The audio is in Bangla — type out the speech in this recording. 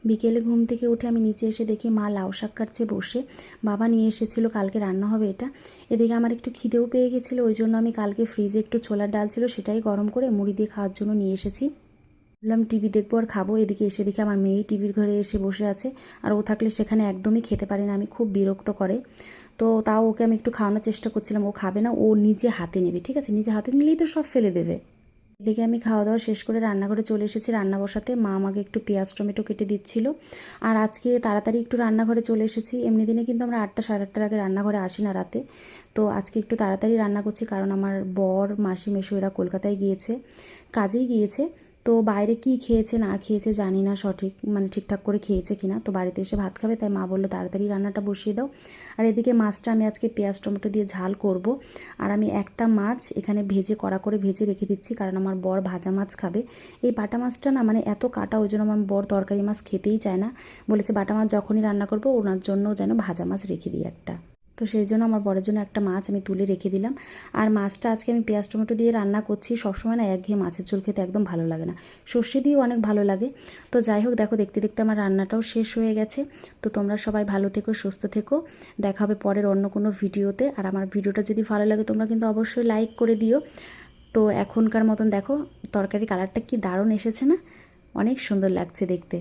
বিকেলে ঘুম থেকে উঠে আমি নিচে এসে দেখি মা লাউ শাক কাটছে বসে। বাবা নিয়ে এসেছিলো, কালকে রান্না হবে এটা। এদিকে আমার একটু খিদেও পেয়ে গেছিলো, ওই জন্য আমি কালকে ফ্রিজে একটু ছোলার ডাল ছিল, সেটাই গরম করে মুড়ি দিয়ে খাওয়ার জন্য নিয়ে এসেছি। ভাবলাম টিভি দেখবো আর খাবো। এদিকে এসে দেখি আমার মেয়েই টিভির ঘরে এসে বসে আছে, আর ও থাকলে সেখানে একদমই খেতে পারে না, আমি খুব বিরক্ত করে। তো তাও ওকে আমি একটু খাওয়ানোর চেষ্টা করছিলাম, ও খাবে না, ও নিজে হাতে নেবে, ঠিক আছে, নিজে হাতে নিলেই তো সব ফেলে দেবে। এদিকে আমি খাওয়া দাওয়া শেষ করে রান্নাঘরে চলে এসেছি রান্না বসাতে। মা আমাকে একটু পেঁয়াজ টমেটো কেটে দিচ্ছিল। আর আজকে তাড়াতাড়ি একটু রান্নাঘরে চলে এসেছি। এমনি দিনে কিন্তু আমরা 8টা সাড়ে 8টার আগে রান্নাঘরে আসি না রাতে। তো আজকে একটু তাড়াতাড়ি রান্না করছি, কারণ আমার বর মাসি মেশো এরা কলকাতায় গিয়েছে, কাজেই গিয়েছে। তো বাইরে কি খেয়েছে না খেয়েছে জানি না, সঠিক মানে ঠিকঠাক করে খেয়েছে কিনা। তো বাড়িতে এসে ভাত খাবে, তাই মা বললো তাড়াতাড়ি রান্নাটা বসিয়ে দাও। আর এদিকে মাছটা আমি আজকে পেঁয়াজ টমেটো দিয়ে ঝাল করব। আর আমি একটা মাছ এখানে ভেজে কড়া করে ভেজে রেখে দিচ্ছি, কারণ আমার বর ভাজা মাছ খাবে। এই বাটা মাছটা না মানে এত কাটা, ওই জন্য আমার বর তরকারি মাছ খেতেই চায় না। বলেছে বাটা মাছ যখনই রান্না করবো ওনার জন্য যেন ভাজা মাছ রেখে দিই একটা। তো সেই জন্য আমার বরের জন্য একটা মাছ আমি তুলে রেখে দিলাম। আর মাছটা আজকে আমি পেঁয়াজ টমেটো দিয়ে রান্না করছি। সবসময় না একঘেয়ে মাছের ঝোল খেতে একদম ভালো লাগে না, সর্ষে দিয়েও অনেক ভালো লাগে। তো যাই হোক, দেখো দেখতে দেখতে আমার রান্নাটাও শেষ হয়ে গেছে। তো তোমরা সবাই ভালো থেকো, সুস্থ থেকো। দেখা হবে পরের অন্য কোনো ভিডিওতে। আর আমার ভিডিওটা যদি ভালো লাগে তোমরা কিন্তু অবশ্যই লাইক করে দিও। তো এখনকার মতন দেখো তরকারি কালারটা কি দারুণ এসেছে না, অনেক সুন্দর লাগছে দেখতে।